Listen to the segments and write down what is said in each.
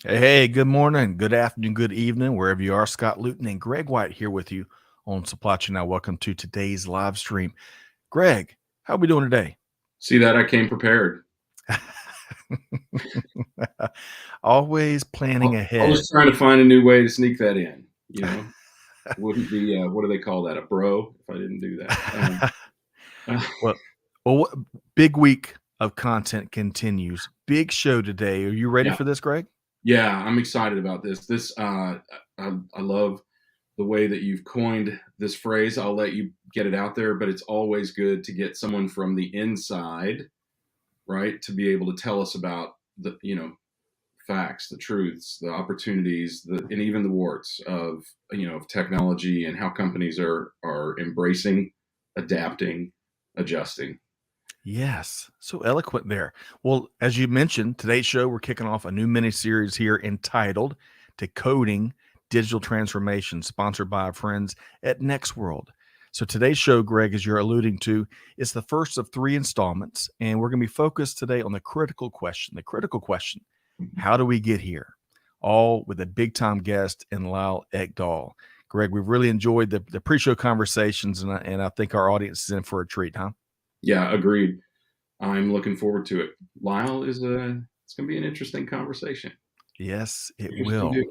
Hey, good morning, good afternoon, good evening, wherever you are. Scott Luton and Greg White here with you on Supply Chain Now. Welcome to today's live stream. Greg, how are we doing today? See that I came prepared. Always planning I ahead. was trying to find a new way to sneak that in. Wouldn't be what do they call that? A bro? If I didn't do that. Uh, well, what- big week of content continues. Big show today. Are you ready yeah, for this, Greg? yeah, I'm excited about this. I love the way that you've coined this phrase. I'll let you get it out there, but it's always good to get someone from the inside, right, to be able to tell us about the facts, the truths, the opportunities, and even the warts of technology and how companies are embracing, adapting, adjusting. Yes, so eloquent there. Well, as you mentioned, today's show, we're kicking off a new mini series here entitled Decoding Digital Transformation, sponsored by our friends at Next World. So today's show, Greg, as you're alluding to, is the first of three installments, and we're going to be focused today on the critical question. The critical question: how do we get here? All with a big time guest in Lyle Ekdahl. Greg, we've really enjoyed the pre-show conversations, and I think our audience is in for a treat, huh? Yeah, agreed. I'm looking forward to it. Lyle is it's going to be an interesting conversation. Yes, it Interesting will. dude.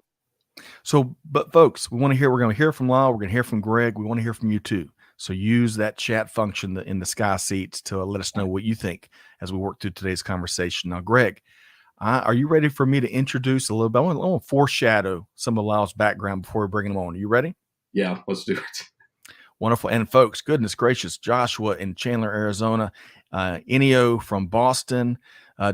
So, but folks, we're going to hear from Lyle. We're going to hear from Greg. We want to hear from you too. So use that chat function in the Sky Seats to let us know what you think as we work through today's conversation. Now, Greg, are you ready for me to introduce a little bit? I want to foreshadow some of Lyle's background before we bring him on. Are you ready? Yeah, let's do it. Wonderful. And folks, goodness gracious, Joshua in Chandler, Arizona, Enio from Boston,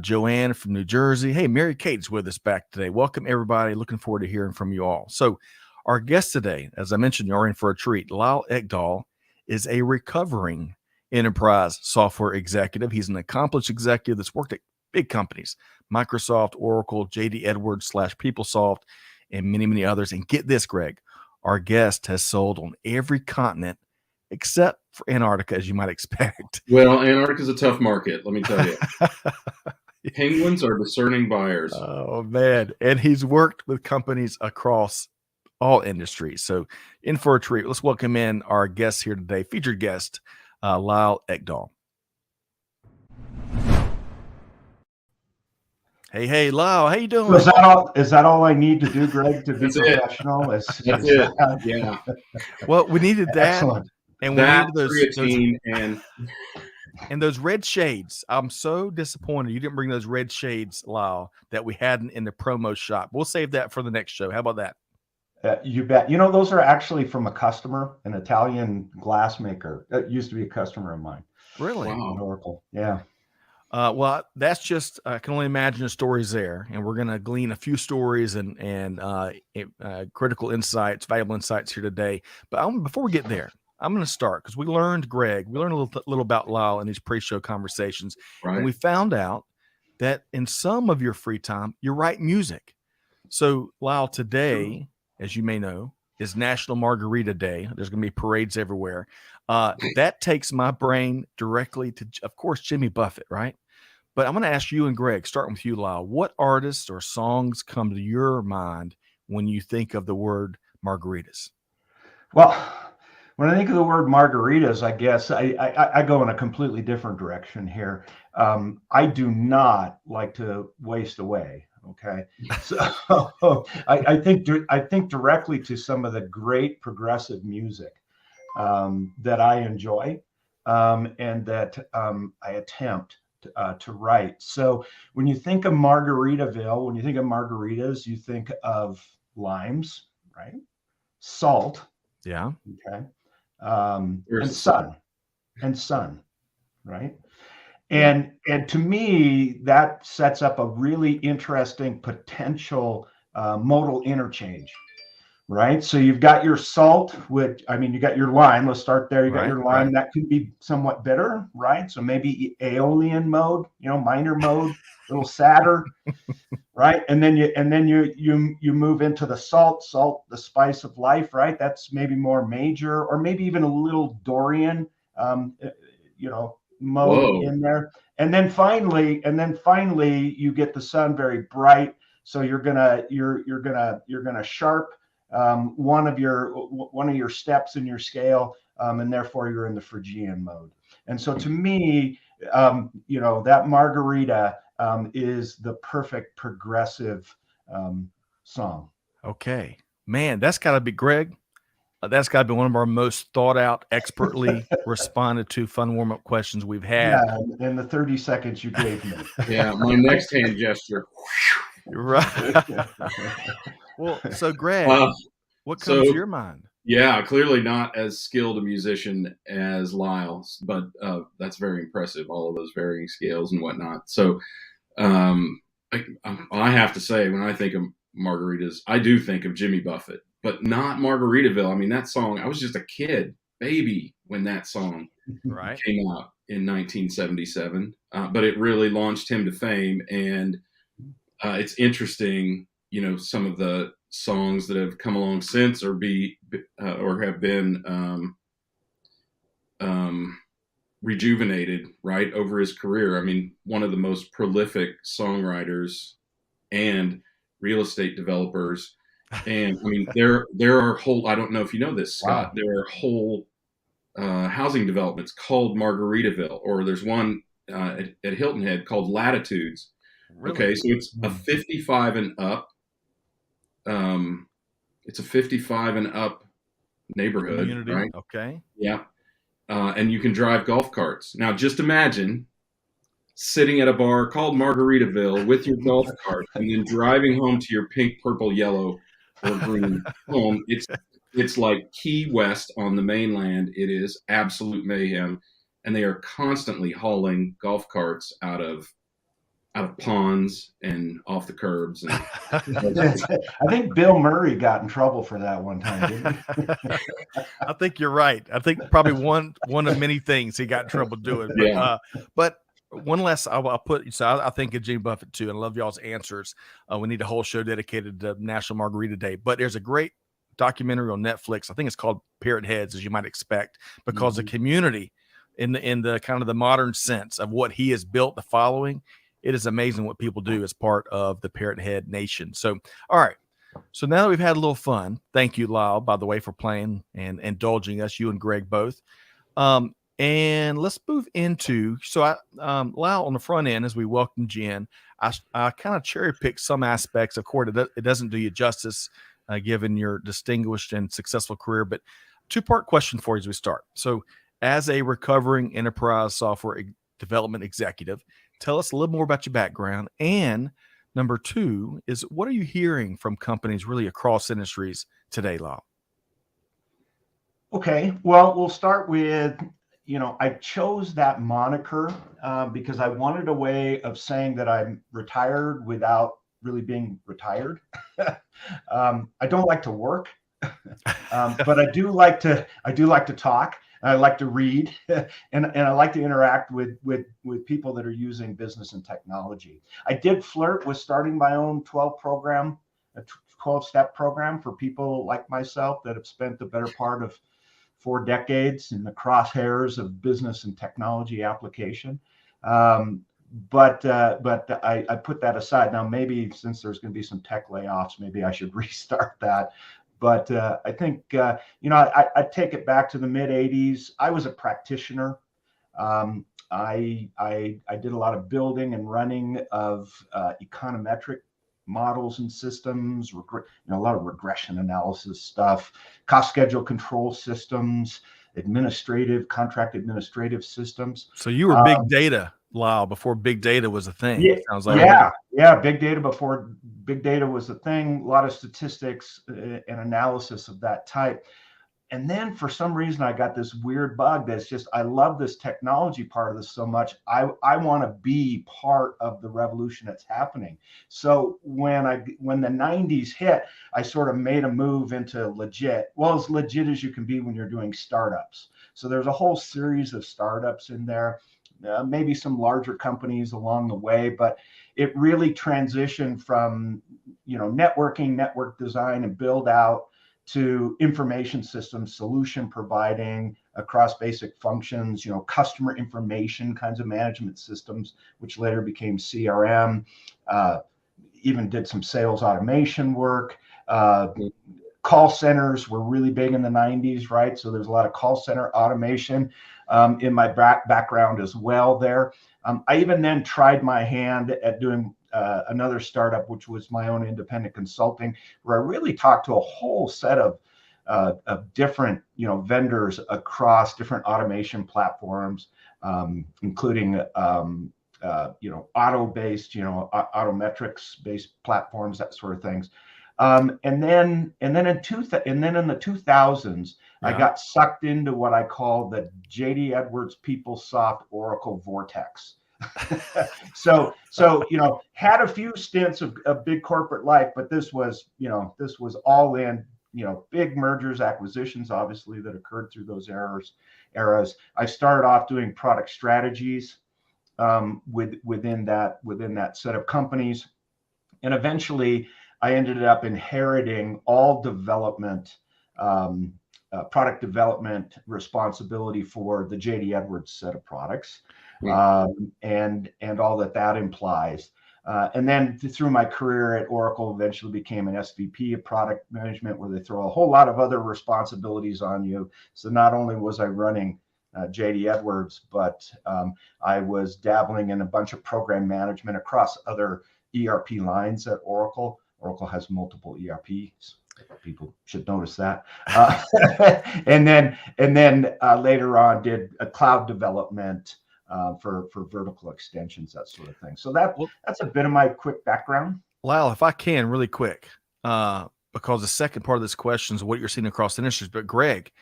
Joanne from New Jersey. Hey, Mary Kate's with us back today. Welcome, everybody. Looking forward to hearing from you all. So, our guest today, as I mentioned, you're in for a treat. Lyle Ekdahl is a recovering enterprise software executive. He's an accomplished executive that's worked at big companies, Microsoft, Oracle, JD Edwards / PeopleSoft, and many, many others. And get this, Greg, our guest has sold on every continent except for Antarctica, as you might expect. Well, Antarctica is a tough market, let me tell you. Penguins are discerning buyers. Oh, man. And he's worked with companies across all industries. So, in for a treat. Let's welcome in our guest here today, featured guest, Lyle Ekdahl. Hey, Lyle, how you doing? Is that all I need to do, Greg, to be That's it. professional? That's it. Yeah. Well, we needed that. Excellent. And we That needed those creatine and those red shades. I'm so disappointed you didn't bring those red shades, Lyle, that we had in the promo shop. We'll save that for the next show. How about that? You bet. Those are actually from a customer, an Italian glass maker. That used to be a customer of mine. Really? Wow. At Oracle. Yeah. Well, that's just I can only imagine the stories there, and we're going to glean a few stories and critical insights, valuable insights here today. But before we get there, I'm going to start because we learned a little about Lyle in these pre-show conversations, Right. and we found out that in some of your free time you write music. So, Lyle, today, as you may know, is National Margarita Day. There's going to be parades everywhere. That takes my brain directly to, of course, Jimmy Buffett, right? But I'm going to ask you and Greg, starting with you, Lyle, what artists or songs come to your mind when you think of the word margaritas? Well, when I think of the word margaritas, I guess I go in a completely different direction here. I do not like to waste away. Okay, so I think directly to some of the great progressive music that I enjoy and that I attempt to write. So when you think of Margaritaville, when you think of margaritas, you think of limes, right? Salt. Yeah. Okay. There's And the sun. sun, right? And to me, that sets up a really interesting potential modal interchange, right? So you've got your salt, you got your lime. Let's start there. You got your lime that can be somewhat bitter, right? So maybe Aeolian mode, minor mode, a little sadder, right? And then you move into the salt, the spice of life, right? That's maybe more major, or maybe even a little Dorian, mode in there. And then finally, you get the sun very bright. So you're gonna sharp one of your steps in your scale, and therefore you're in the Phrygian mode. And so to me, that margarita is the perfect progressive song. Okay, man, that's got to be Greg. That's got to be one of our most thought out, expertly responded to fun warm up questions we've had. Yeah, in the 30 seconds you gave me. Yeah, my next hand gesture. Right. Well, so Greg, what comes to your mind? Yeah, clearly not as skilled a musician as Lyle, but that's very impressive. All of those varying scales and whatnot. So I have to say, when I think of margaritas, I do think of Jimmy Buffett, but not Margaritaville. I mean, that song, I was just a kid, baby, when that song came out in 1977. But it really launched him to fame. And it's interesting, some of the songs that have come along since or have been rejuvenated right over his career. I mean, one of the most prolific songwriters and real estate developers. And I mean, there are whole, I don't know if you know this, Scott, wow. There are whole housing developments called Margaritaville, or there's one at Hilton Head called Latitudes. Really? Okay, so it's a 55 and up. It's a 55 and up neighborhood, community, right? Okay. Yeah. And you can drive golf carts. Now, just imagine sitting at a bar called Margaritaville with your golf cart and then driving home to your pink, purple, yellow, or green home. It's like Key West on the mainland. It is absolute mayhem. And they are constantly hauling golf carts out of ponds and off the curbs. And I think Bill Murray got in trouble for that one time, didn't he? I think you're right. I think probably one of many things he got in trouble doing. But, yeah. But one less I'll put. So I think of Jimmy Buffett too, and I love y'all's answers. We need a whole show dedicated to National Margarita Day. But there's a great documentary on Netflix. I think it's called Parrot Heads, as you might expect, because the community in the kind of the modern sense of what he has built, the following. It is amazing what people do as part of the Parrot Head Nation. So, all right. So now that we've had a little fun, thank you, Lyle, by the way, for playing and indulging us, you and Greg both. And let's move into, Lyle, on the front end, as we welcome Jen, I kind of cherry picked some aspects. Of course, it doesn't do you justice, given your distinguished and successful career, but two-part question for you as we start. So as a recovering enterprise software development executive, tell us a little more about your background. And number two is, what are you hearing from companies really across industries today, Lyle? Okay, well, we'll start with, I chose that moniker because I wanted a way of saying that I'm retired without really being retired. I don't like to work, but I do like to talk. I like to read, and I like to interact with people that are using business and technology. I did flirt with starting my own 12-step program for people like myself that have spent the better part of 4 decades in the crosshairs of business and technology application. But I put that aside. Now, maybe since there's going to be some tech layoffs, maybe I should restart that. But I think, I take it back to the mid 80s. I was a practitioner. I did a lot of building and running of econometric models and systems, a lot of regression analysis stuff, cost schedule control systems, contract administrative systems. So you were big data, Lyle, before big data was a thing. Yeah, sounds like. Yeah, big data before big data was a thing. A lot of statistics and analysis of that type. And then for some reason, I got this weird bug that's just, I love this technology part of this so much. I want to be part of the revolution that's happening. So when the 90s hit, I sort of made a move into as legit as you can be when you're doing startups. So there's a whole series of startups in there, maybe some larger companies along the way, but it really transitioned from, networking, network design and build out to information systems, solution providing across basic functions, customer information kinds of management systems, which later became CRM, even did some sales automation work. Call centers were really big in the 90s, right? So there's a lot of call center automation in my background as well there. I even then tried my hand at doing another startup, which was my own independent consulting, where I really talked to a whole set of different, vendors across different automation platforms, including, auto-based, autometrics-based platforms, that sort of things. And then in the 2000s, I got sucked into what I call the J.D. Edwards PeopleSoft Oracle vortex. so had a few stints of big corporate life, but this was all in, big mergers, acquisitions, obviously, that occurred through those eras. I started off doing product strategies within that set of companies, and eventually I ended up inheriting all development, product development responsibility for the J.D. Edwards set of products, and all that implies. And then through my career at Oracle, eventually became an SVP of product management, where they throw a whole lot of other responsibilities on you. So not only was I running J.D. Edwards, but I was dabbling in a bunch of program management across other ERP lines at Oracle. Oracle has multiple ERPs. People should notice that. And then later on did a cloud development for vertical extensions, that sort of thing. So that's a bit of my quick background. Lyle, if I can, really quick, because the second part of this question is what you're seeing across industries. But Greg,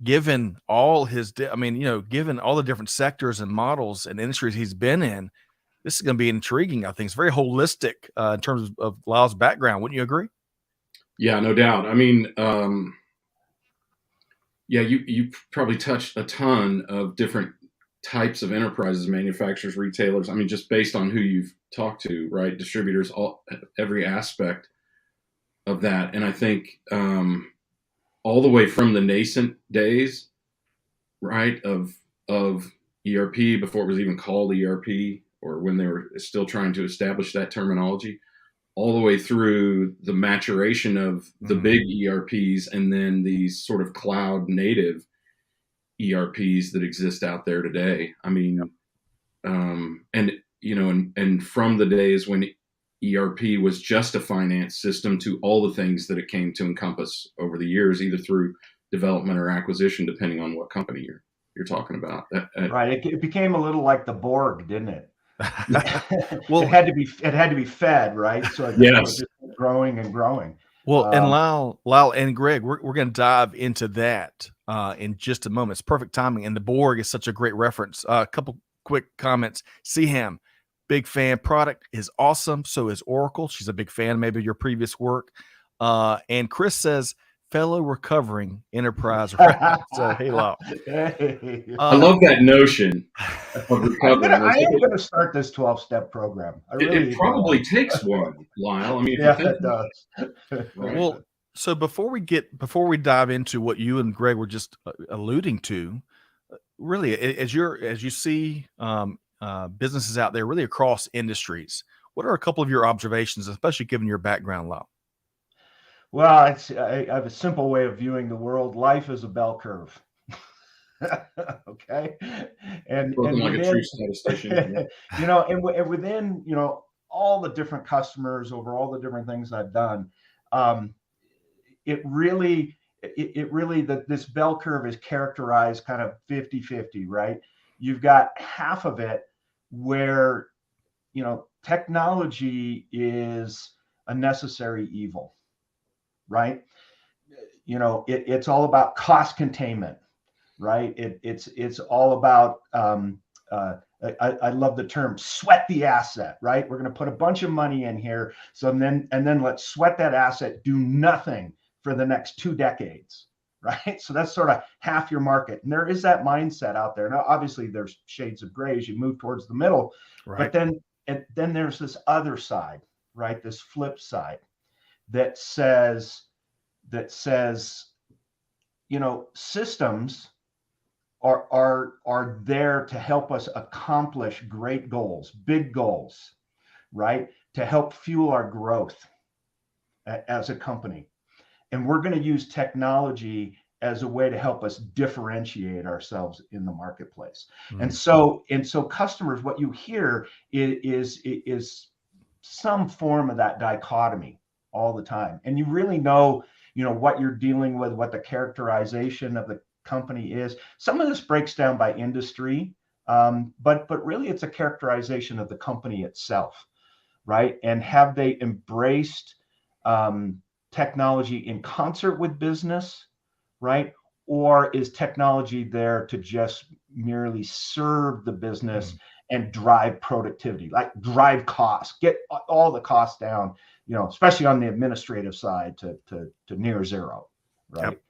given all given all the different sectors and models and industries he's been in, this is going to be intriguing. I think it's very holistic in terms of Lyle's background. Wouldn't you agree? Yeah, no doubt. I mean, you probably touched a ton of different types of enterprises, manufacturers, retailers. I mean, just based on who you've talked to, right? Distributors, every aspect of that. And I think all the way from the nascent days, right, of ERP, before it was even called ERP, or when they were still trying to establish that terminology, all the way through the maturation of the big ERPs, and then these sort of cloud native ERPs that exist out there today. I mean, and from the days when ERP was just a finance system to all the things that it came to encompass over the years, either through development or acquisition, depending on what company you're talking about. Right. It became a little like the Borg, didn't it? Well, it had to be fed, right? So it was just growing and growing. Well, and Lyle and Greg, we're going to dive into that in just a moment. It's perfect timing, and the Borg is such a great reference. A couple quick comments. Seaham, big fan. Product is awesome. So is Oracle. She's a big fan, maybe of your previous work. And Chris says, fellow recovering enterprise. So, hey, Lyle. I love that notion of recovering. I am going to start this 12-step program. It probably takes one, Lyle. I mean, it does. Right. Well, so before we dive into what you and Greg were just alluding to, really, as you see businesses out there, really across industries, what are a couple of your observations, especially given your background, Lyle? Well, I have a simple way of viewing the world. Life is a bell curve. Okay. And like a true statistician. And within, all the different customers over all the different things I've done, this bell curve is characterized kind of 50-50, right? You've got half of it where, technology is a necessary evil, right? It's all about cost containment, right? It's all about, I love the term sweat the asset, right? We're going to put a bunch of money in here. So then let's sweat that asset, do nothing for the next 2 decades, right? So that's sort of half your market. And there is that mindset out there. Now, obviously there's shades of gray as you move towards the middle, right? But then there's this other side, right? This flip side that says, systems are there to help us accomplish great goals, big goals, right? to help fuel our growth as a company. And we're going to use technology as a way to help us differentiate ourselves in the marketplace. And so customers, what you hear is some form of that dichotomy all the time. And you really know, what you're dealing with, what the characterization of the company is. Some of this breaks down by industry, but really it's a characterization of the company itself, right? And have they embraced technology in concert with business, right? Or is technology there to just merely serve the business and drive productivity, like drive costs, get all the costs down, especially on the administrative side to near zero, right? Yep.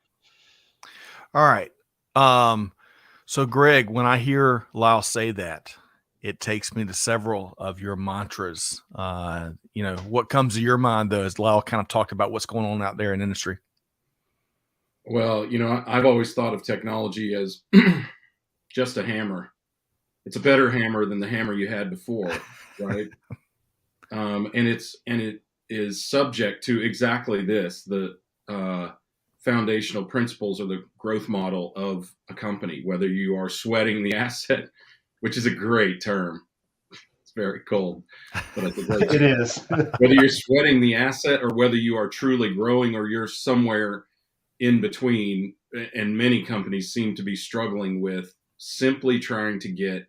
All right. So Greg, when I hear Lyle say that, it takes me to several of your mantras. What comes to your mind, though, as Lyle kind of talked about what's going on out there in industry? Well, I've always thought of technology as just a hammer. It's a better hammer than the hammer you had before, right? And it is subject to exactly this, the foundational principles or the growth model of a company, whether you are sweating the asset, which is a great term. It's very cold, but it's a great term. It is. Whether you're sweating the asset or whether you are truly growing or you're somewhere in between, and many companies seem to be struggling with simply trying to get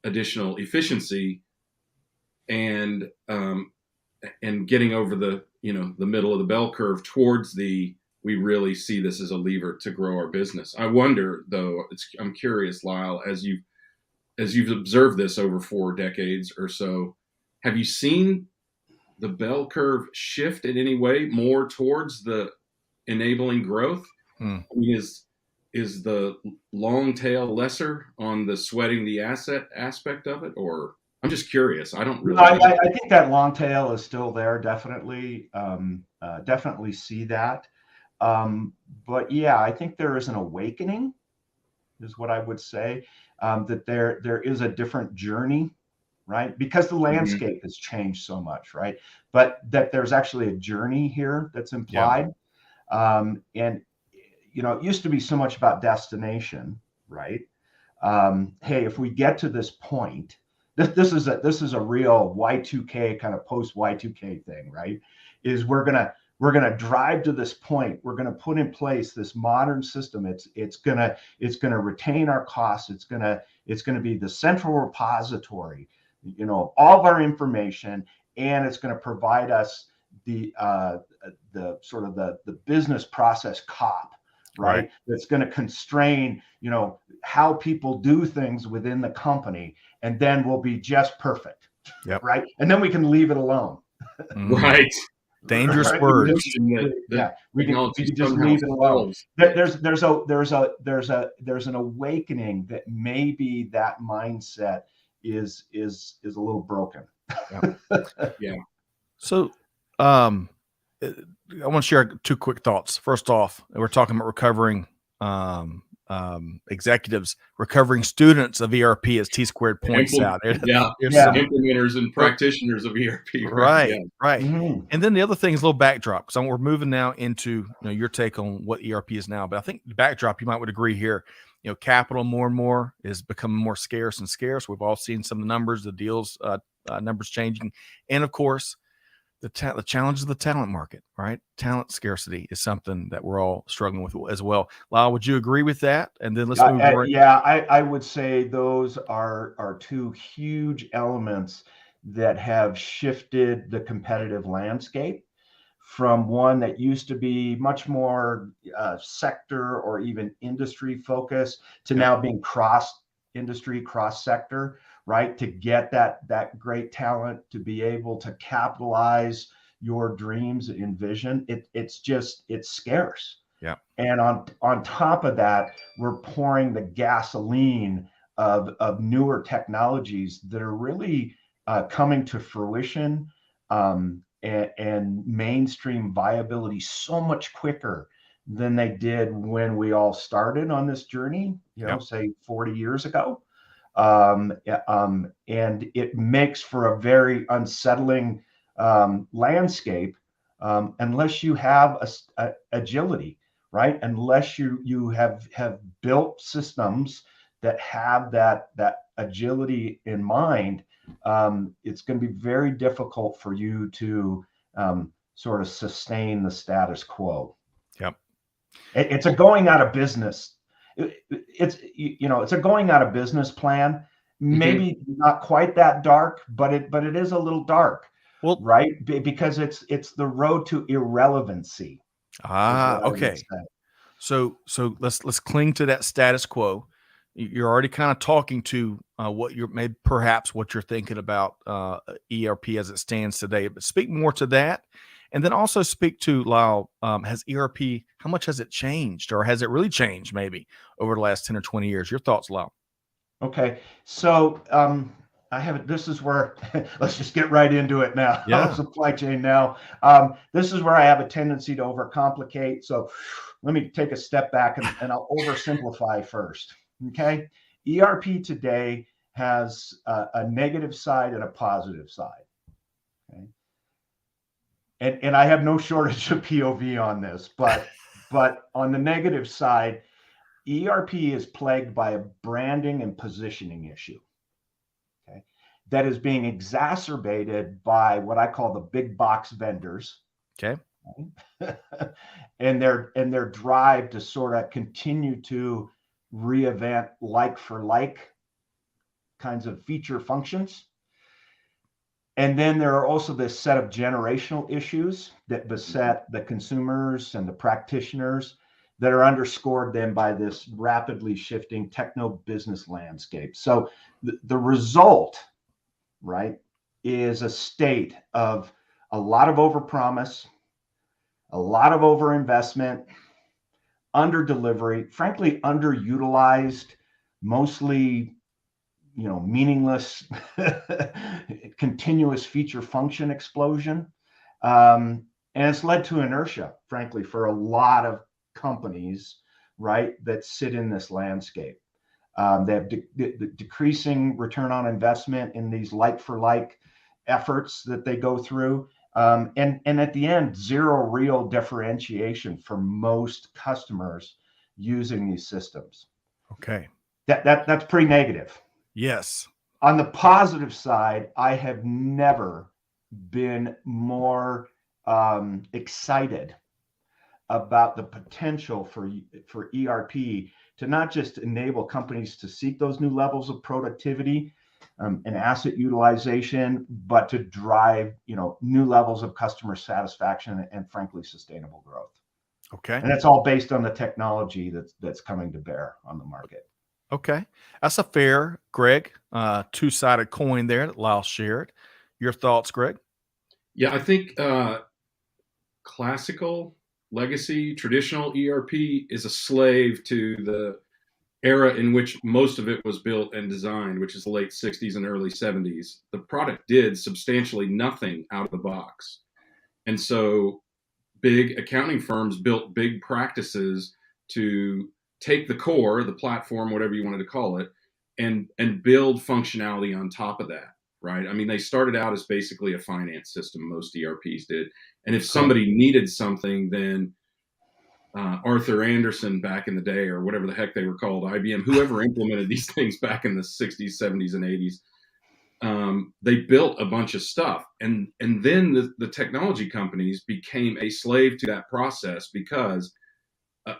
additional efficiency and getting over the middle of the bell curve towards we really see this as a lever to grow our business. I wonder, though, I'm curious, Lyle, as you've observed this over 4 decades or so, have you seen the bell curve shift in any way more towards the enabling growth? I mean, is the long tail lesser on the sweating the asset aspect of it, or I'm just curious. I don't really. I think that long tail is still there. Definitely, definitely see that. But yeah, I think there is an awakening, is what I would say, that there is a different journey, right? Because the landscape has changed so much, right? But that there's actually a journey here that's implied. And it used to be so much about destination, right? Hey, if we get to this point, this is a real Y2K kind of post Y2K thing, right? Is we're gonna drive to this point. We're gonna put in place this modern system. It's gonna retain our costs. It's gonna be the central repository, all of our information, and it's gonna provide us the sort of the business process cop, right? That's going to constrain, how people do things within the company, and then we'll be just perfect, right? And then we can leave it alone, right? Dangerous words. We can just leave it alone. There's an awakening that maybe that mindset is a little broken. Yeah. So, I want to share 2 quick thoughts. First off, we're talking about recovering executives, recovering students of ERP, as T Squared points out. Implementers and practitioners of ERP. Right. And then the other thing is a little backdrop, because we're moving now into your take on what ERP is now. But I think the backdrop, you would agree here, capital more and more is becoming more scarce and scarce. We've all seen some of the numbers, the deals numbers changing, and of course, the challenge of the talent market, right? Talent scarcity is something that we're all struggling with as well. Lyle, would you agree with that? And then let's move on. I would say those are 2 huge elements that have shifted the competitive landscape from one that used to be much more sector or even industry focused to now being cross industry, cross sector, right? To get that great talent, to be able to capitalize your dreams and vision, it's scarce. Yeah. And on top of that, we're pouring the gasoline of newer technologies that are really coming to fruition and mainstream viability so much quicker than they did when we all started on this journey, say 40 years ago. and it makes for a very unsettling landscape unless you have agility, right? Unless you have built systems that have that agility in mind, it's going to be very difficult for you to sort of sustain the status quo. Yep. It's a going out of business. It's a going out of business plan. Maybe not quite that dark, but it is a little dark, Well, right? Because it's the road to irrelevancy. Okay. So let's cling to that status quo. You're already kind of talking to what you're maybe perhaps what you're thinking about ERP as it stands today. But speak more to that, and then also speak to Lyle. Has ERP, how much has it changed, or has it really changed maybe over the last 10 or 20 years? Your thoughts, Lyle? Okay, so I have this is where let's just get right into it now. Yeah. Supply chain now. This is where I have a tendency to overcomplicate. So let me take a step back and I'll oversimplify first. Okay, ERP today has a negative side and a positive side. Okay, and I have no shortage of POV on this, but on the negative side, ERP is plagued by a branding and positioning issue. Okay, that is being exacerbated by what I call the big box vendors. Okay. Right? and their drive to sort of continue to reinvent like for like kinds of feature functions. And then there are also this set of generational issues that beset the consumers and the practitioners that are underscored then by this rapidly shifting techno business landscape. So the result, right, is a state of a lot of overpromise, a lot of overinvestment, under delivery, frankly, underutilized, mostly, meaningless, continuous feature function explosion. And it's led to inertia, frankly, for a lot of companies, right, that sit in this landscape. They have decreasing return on investment in these like for like efforts that they go through. And at the end, zero real differentiation for most customers using these systems. Okay. That's pretty negative. Yes. On the positive side, I have never been more excited about the potential for ERP to not just enable companies to seek those new levels of productivity and asset utilization, but to drive new levels of customer satisfaction and frankly sustainable growth. Okay. And that's all based on the technology that's coming to bear on the market. Okay. That's a fair, Greg, two-sided coin there that Lyle shared. Your thoughts, Greg? Yeah, I think classical, legacy, traditional ERP is a slave to the era in which most of it was built and designed, which is the late 60s and early 70s. The product did substantially nothing out of the box. And so big accounting firms built big practices to take the core, the platform, whatever you wanted to call it, and build functionality on top of that, right? I mean, they started out as basically a finance system, most ERPs did. And if somebody needed something, then Arthur Anderson back in the day, or whatever the heck they were called, IBM, whoever implemented these things back in the 60s, 70s, and 80s, they built a bunch of stuff. And then the technology companies became a slave to that process, because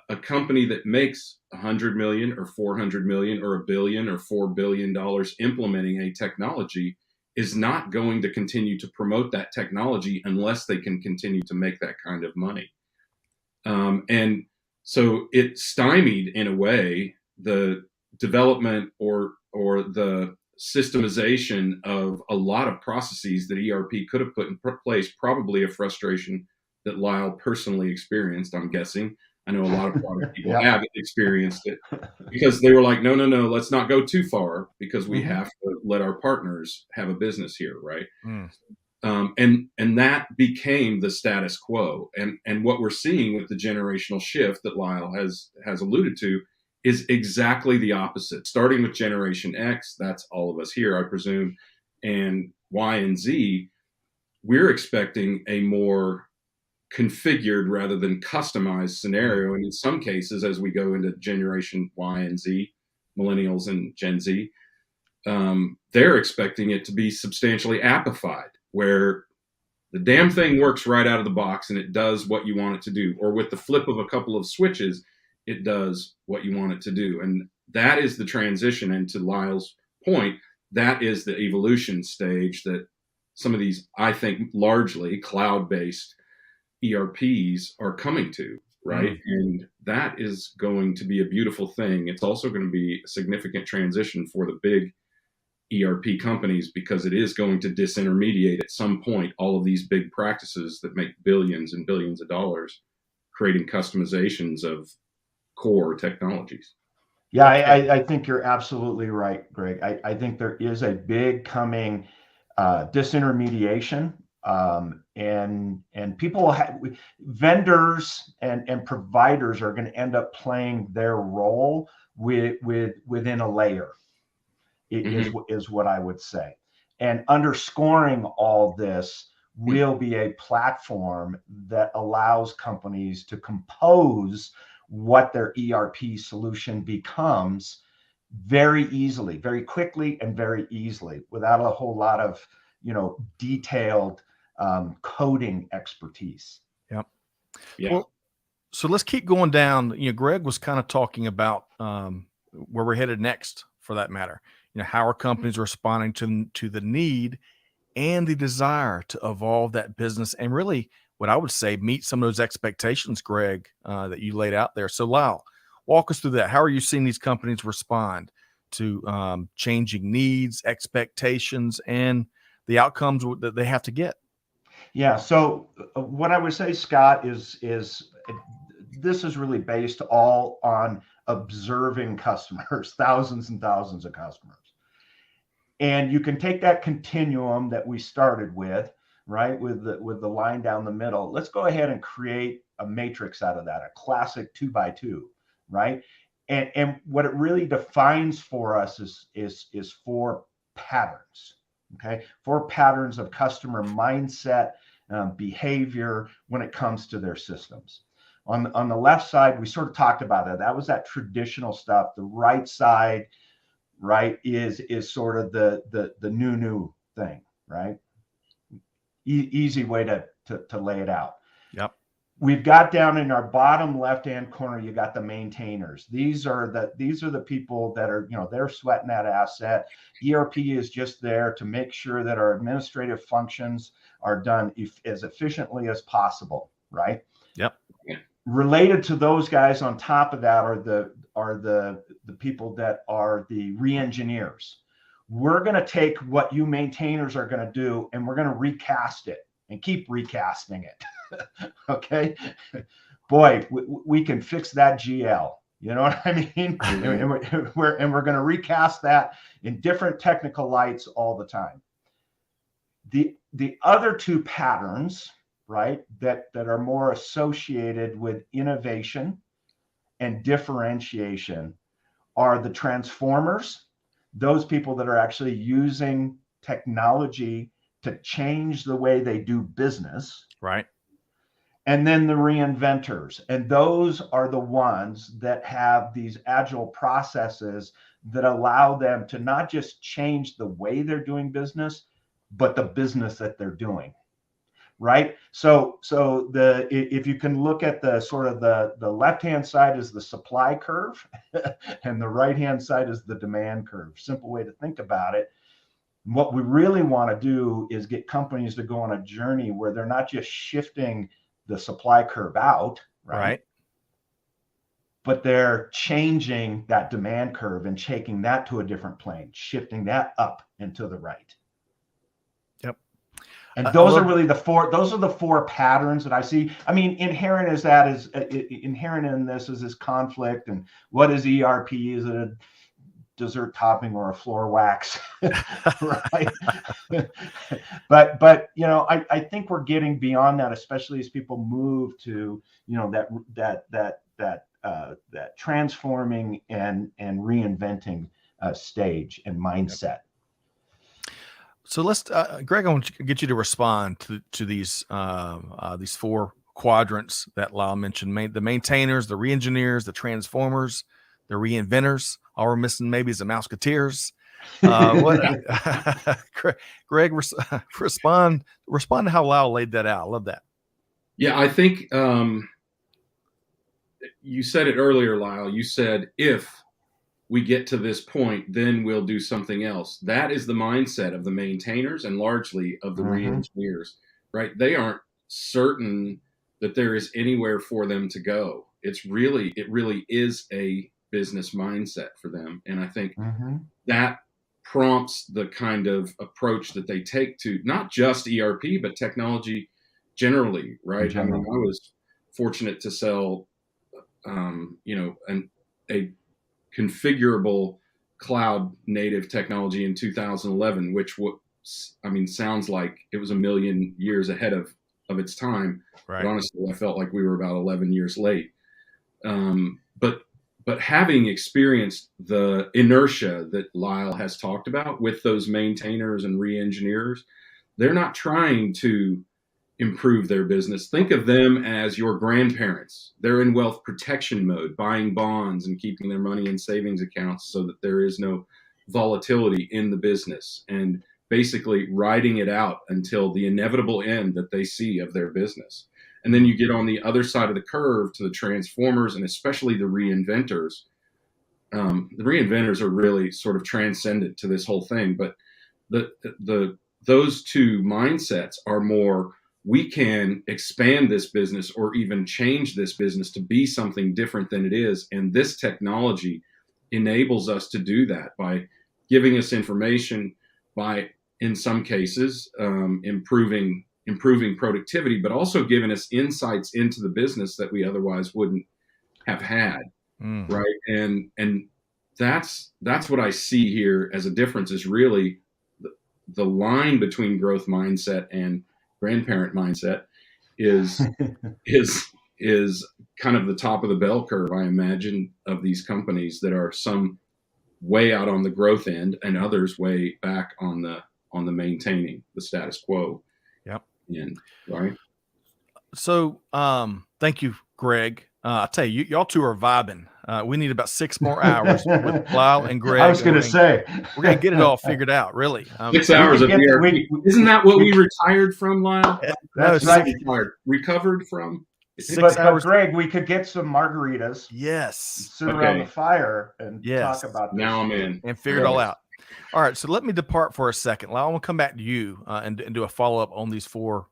a company that makes 100 million or 400 million or $1 billion or $4 billion implementing a technology is not going to continue to promote that technology unless they can continue to make that kind of money. And so it stymied, in a way, the development or the systemization of a lot of processes that ERP could have put in place. Probably a frustration that Lyle personally experienced, I'm guessing. I know a lot of product people have experienced it, because they were like, no, let's not go too far, because we have to let our partners have a business here, right? And that became the status quo. And what we're seeing with the generational shift that Lyle has alluded to is exactly the opposite. Starting with Generation X, that's all of us here, I presume, and Y and Z, we're expecting a more configured rather than customized scenario. And in some cases, as we go into Generation Y and Z, millennials and Gen Z, they're expecting it to be substantially appified, where the damn thing works right out of the box and it does what you want it to do. Or with the flip of a couple of switches, it does what you want it to do. And that is the transition. And to Lyle's point, that is the evolution stage that some of these, I think, largely cloud-based ERPs are coming to, right? Mm-hmm. And that is going to be a beautiful thing. It's also going to be a significant transition for the big ERP companies, because it is going to disintermediate at some point all of these big practices that make billions and billions of dollars creating customizations of core technologies. Yeah, I think you're absolutely right, Greg. I think there is a big coming disintermediation, and people have, vendors and providers are going to end up playing their role within a layer. Is what I would say. And underscoring all this will be a platform that allows companies to compose what their ERP solution becomes very easily, very quickly, and very easily, without a whole lot of, detailed coding expertise. Yep. Yeah. Well, so let's keep going down. Greg was kind of talking about where we're headed next, for that matter. How are companies responding to the need and the desire to evolve that business, and really, what I would say, meet some of those expectations, Greg, that you laid out there. So Lyle, walk us through that. How are you seeing these companies respond to changing needs, expectations, and the outcomes that they have to get? Yeah. So what I would say, Scott, is this is really based all on observing customers, thousands and thousands of customers. And you can take that continuum that we started with, right, with the line down the middle. Let's go ahead and create a matrix out of that, a classic 2x2, right? And what it really defines for us is 4 patterns, okay? 4 patterns of customer mindset, behavior when it comes to their systems. On the left side, we sort of talked about that. That was that traditional stuff. The right side, right, is sort of the new thing, right? Easy way to lay it out. Yep. We've got down in our bottom left-hand corner, you got the maintainers. These are the people that are, they're sweating that asset. ERP is just there to make sure that our administrative functions are done as efficiently as possible, right? Yep. Related to those guys on top of that are the people that are the re-engineers. We're going to take what you maintainers are going to do, and we're going to recast it and keep recasting it. Okay, boy, we can fix that GL. You know what I mean? And we're going to recast that in different technical lights all the time. The other 2 patterns, right, that are more associated with innovation and differentiation are the transformers, those people that are actually using technology to change the way they do business. Right. And then the reinventors. And those are the ones that have these agile processes that allow them to not just change the way they're doing business, but the business that they're doing. Right. So if you can look at the sort of the left-hand side is the supply curve and the right-hand side is the demand curve. Simple way to think about it. What we really want to do is get companies to go on a journey where they're not just shifting the supply curve out, right? But they're changing that demand curve and taking that to a different plane, shifting that up and to the right. And those are really the 4 patterns that I see. I mean, inherent in this is this conflict. And what is ERP? Is it a dessert topping or a floor wax? Right. but I think we're getting beyond that, especially as people move to, that that transforming and reinventing stage and mindset. So let's, Greg, I want to get you to respond to these four quadrants that Lyle mentioned: the maintainers, the re-engineers, the transformers, the reinventors. All we're missing maybe is the mouseketeers. Greg, respond to how Lyle laid that out. I love that. Yeah, I think you said it earlier, Lyle. You said, if we get to this point, then we'll do something else. That is the mindset of the maintainers and largely of the re-engineers, right? They aren't certain that there is anywhere for them to go. It really is a business mindset for them. And I think that prompts the kind of approach that they take to not just ERP, but technology generally, right? I mean, I was fortunate to sell, a configurable cloud native technology in 2011, which sounds like it was a million years ahead of its time. Right. But honestly, I felt like we were about 11 years late. But having experienced the inertia that Lyle has talked about with those maintainers and re-engineers, they're not trying to improve their business. Think of them as your grandparents. They're in wealth protection mode, buying bonds and keeping their money in savings accounts so that there is no volatility in the business, and basically riding it out until the inevitable end that they see of their business. And then you get on the other side of the curve to the transformers and especially the reinventors. The reinventors are really sort of transcendent to this whole thing, but those two mindsets are more, we can expand this business or even change this business to be something different than it is. And this technology enables us to do that by giving us information, by, in some cases, improving productivity, but also giving us insights into the business that we otherwise wouldn't have had. Right. And that's what I see here as a difference, is really the line between growth mindset and grandparent mindset is kind of the top of the bell curve, I imagine, of these companies that are some way out on the growth end and others way back on the maintaining the status quo. Yep. And right. So thank you, Greg. I'll tell you, y'all two are vibing. We need about 6 more hours with Lyle and Greg. I was going to say, we're going to get it all figured out, really. 6 hours of ERP. Isn't that what we retired from, Lyle? That's right. Recovered from? 6 hours. But Greg, we could get some margaritas. Yes. Sit around the fire and talk about this. Now I'm in. And figure it all out. All right, so let me depart for a second. Lyle, I want to come back to you and do a follow-up on these 4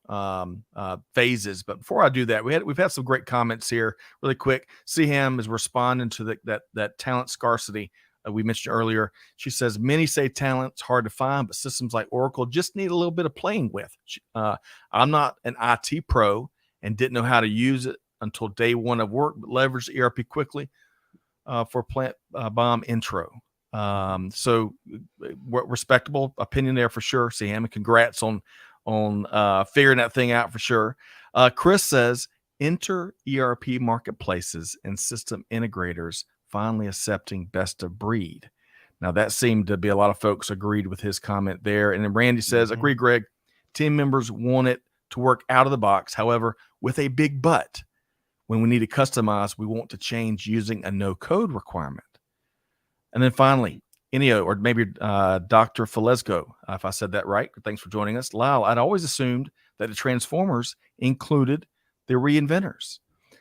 phases. But before I do that, we've had some great comments here. Really quick, Siham is responding to that talent scarcity we mentioned earlier. She says, many say talent's hard to find, but systems like Oracle just need a little bit of playing with. I'm not an IT pro and didn't know how to use it until day one of work, but leveraged ERP quickly for plant bomb intro. So respectable opinion there for sure, Sam, and congrats on figuring that thing out for sure. Chris says, enter ERP marketplaces and system integrators finally accepting best of breed. Now that seemed to be a lot of folks agreed with his comment there. And then Randy says, agree, Greg, team members want it to work out of the box. However, with a big but, when we need to customize, we want to change using a no code requirement. And then finally, Enio, or maybe Dr. Falesco, if I said that right. Thanks for joining us. Lyle, I'd always assumed that the transformers included the reinventors.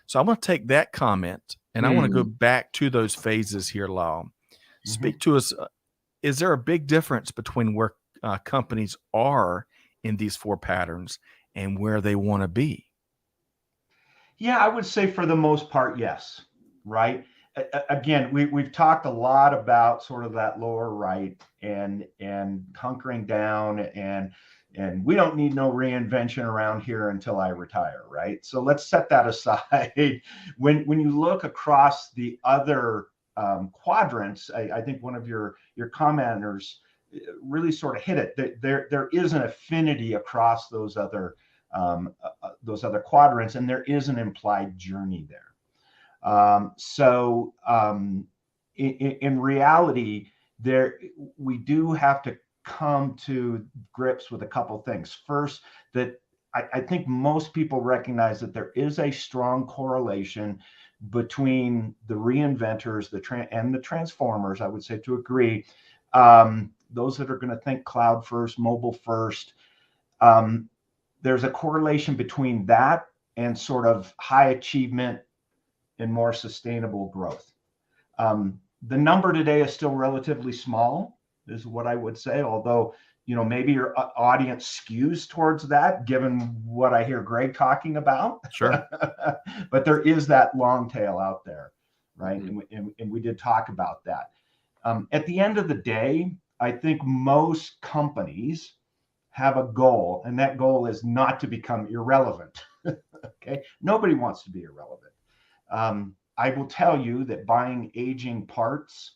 So I'm going to take that comment and I want to go back to those phases here, Lyle. Speak to us. Is there a big difference between where companies are in these 4 patterns and where they want to be? Yeah, I would say for the most part, yes. Right. Again, we've talked a lot about sort of that lower right and hunkering down and we don't need no reinvention around here until I retire, right? So let's set that aside. When you look across the other quadrants, I think one of your commenters really sort of hit it. There is an affinity across those other quadrants, and there is an implied journey there. In reality, we do have to come to grips with a couple things. First, that I think most people recognize that there is a strong correlation between the reinventors, and the transformers, I would say, to agree. Those that are going to think cloud first, mobile first, there's a correlation between that and sort of high achievement and more sustainable growth. The number today is still relatively small, is what I would say, although, maybe your audience skews towards that, given what I hear Greg talking about. Sure. But there is that long tail out there, right? Mm-hmm. And we did talk about that. At the end of the day, I think most companies have a goal, and that goal is not to become irrelevant. Okay, nobody wants to be irrelevant. I will tell you that buying aging parts,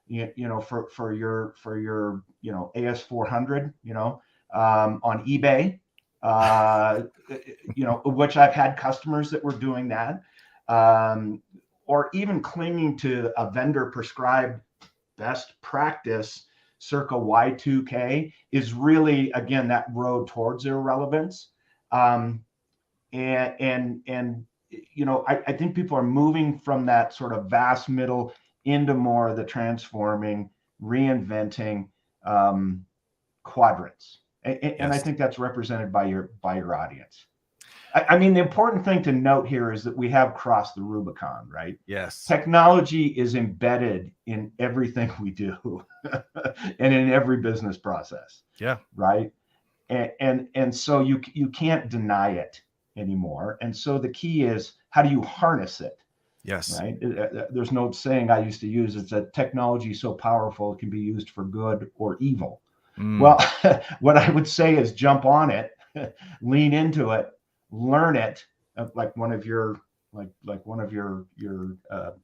for your AS400, on eBay, which I've had customers that were doing that, or even clinging to a vendor prescribed best practice circa Y2K is really, again, that road towards irrelevance. I think people are moving from that sort of vast middle into more of the transforming, reinventing quadrants. And I think that's represented by your audience. I mean, the important thing to note here is that we have crossed the Rubicon, right? Yes. Technology is embedded in everything we do and in every business process. Yeah. Right. And so you can't deny it anymore. And so the key is, how do you harness it? Yes. Right. There's no saying I used to use. It's that technology is so powerful it can be used for good or evil. Well, what I would say is jump on it, lean into it, learn it, like one of your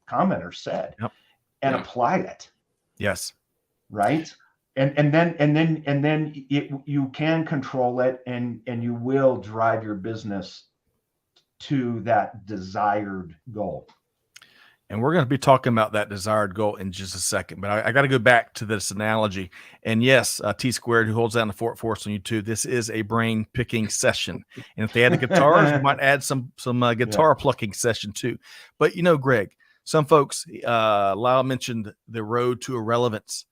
commenters said, yep. and apply it. Yes. Right. And then you can control it, and you will drive your business to that desired goal. And we're going to be talking about that desired goal in just a second. But I got to go back to this analogy. And yes, T Squared, who holds down the fort for us on YouTube, this is a brain picking session. And if they add the guitars, we might add some guitar plucking session too. But Greg, some folks, Lyle mentioned the road to irrelevance.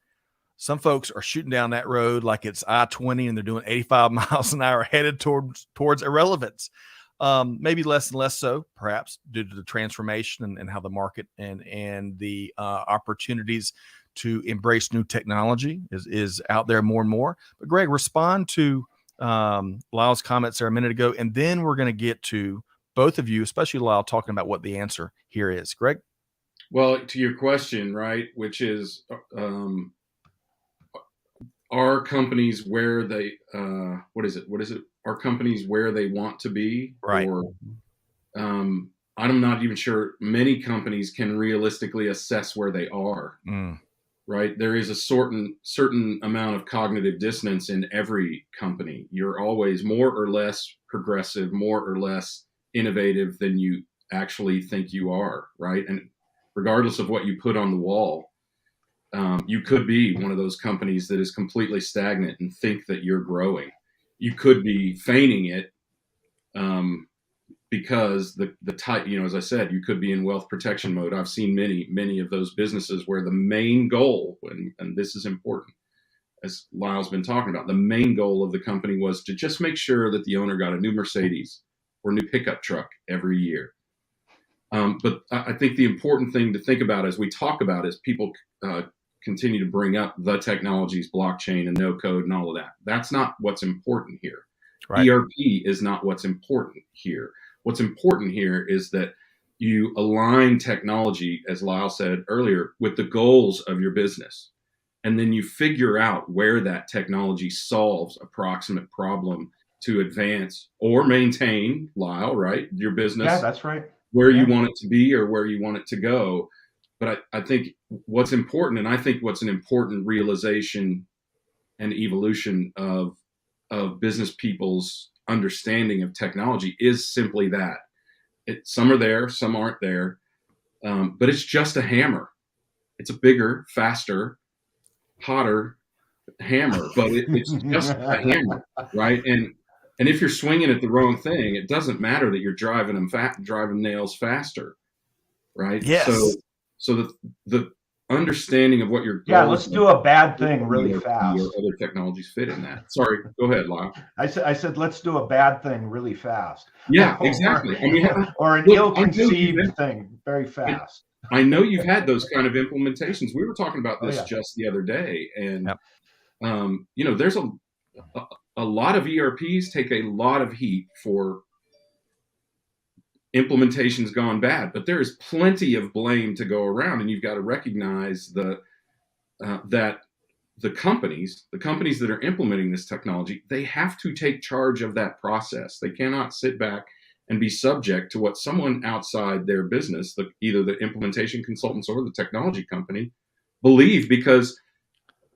Some folks are shooting down that road like it's I-20 and they're doing 85 miles an hour headed towards irrelevance. Maybe less and less so, perhaps due to the transformation and how the market and the opportunities to embrace new technology is out there more and more. But Greg, respond to Lyle's comments there a minute ago, and then we're going to get to both of you, especially Lyle, talking about what the answer here is. Greg? Well, to your question, right, which is, are companies where they, what is it? Are companies where they want to be? Right. Or, I'm not even sure many companies can realistically assess where they are. Right. There is a certain amount of cognitive dissonance in every company. You're always more or less progressive, more or less innovative than you actually think you are. Right. And regardless of what you put on the wall, you could be one of those companies that is completely stagnant and think that you're growing. You could be feigning it because the type, as I said, you could be in wealth protection mode. I've seen many of those businesses where the main goal, and this is important, as Lyle's been talking about, the main goal of the company was to just make sure that the owner got a new Mercedes or new pickup truck every year. But I think the important thing to think about as we talk about is people continue to bring up the technologies, blockchain and no code and all of that. That's not what's important here. Right. ERP is not what's important here. What's important here is that you align technology, as Lyle said earlier, with the goals of your business. And then you figure out where that technology solves a proximate problem to advance or maintain, Lyle, right, your business. Yeah, that's right. Where you want it to be or where you want it to go. But I think what's important, and I think what's an important realization and evolution of business people's understanding of technology is simply that. Some are there, some aren't there. but it's just a hammer. It's a bigger, faster, hotter hammer, but it's just a hammer, right? And if you're swinging at the wrong thing, it doesn't matter that you're driving nails faster, right? Yes. So the understanding of what your Yeah, goals let's do a bad thing really or fast. other technologies fit in that. Sorry, go ahead, Lyle. I said, let's do a bad thing really fast. Yeah, exactly. I mean, or an look, ill-conceived thing very fast. I know you've had those kind of implementations. We were talking about this yeah. just the other day, and Yep. There's a lot of ERPs take a lot of heat for implementations gone bad, but there is plenty of blame to go around, and you've got to recognize that the companies that are implementing this technology, they have to take charge of that process. They cannot sit back and be subject to what someone outside their business, either the implementation consultants or the technology company, believe, because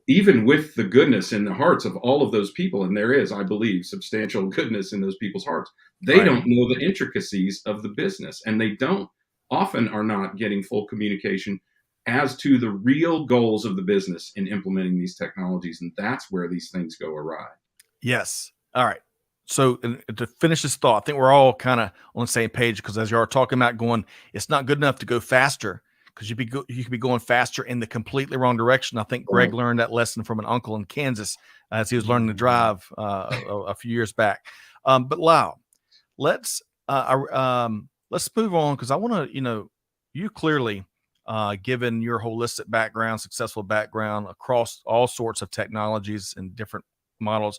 even with the goodness in the hearts of all of those people, and there is, I believe, substantial goodness in those people's hearts, they Right. don't know the intricacies of the business, and they often are not getting full communication as to the real goals of the business in implementing these technologies, and that's where these things go awry. Yes. All right. So to finish this thought, I think we're all kind of on the same page, because as you are talking about going, it's not good enough to go faster, because you could be going faster in the completely wrong direction. I think Greg learned that lesson from an uncle in Kansas as he was learning to drive a few years back. But Lyle, let's move on, because I want to, you clearly, given your holistic background, successful background across all sorts of technologies and different models,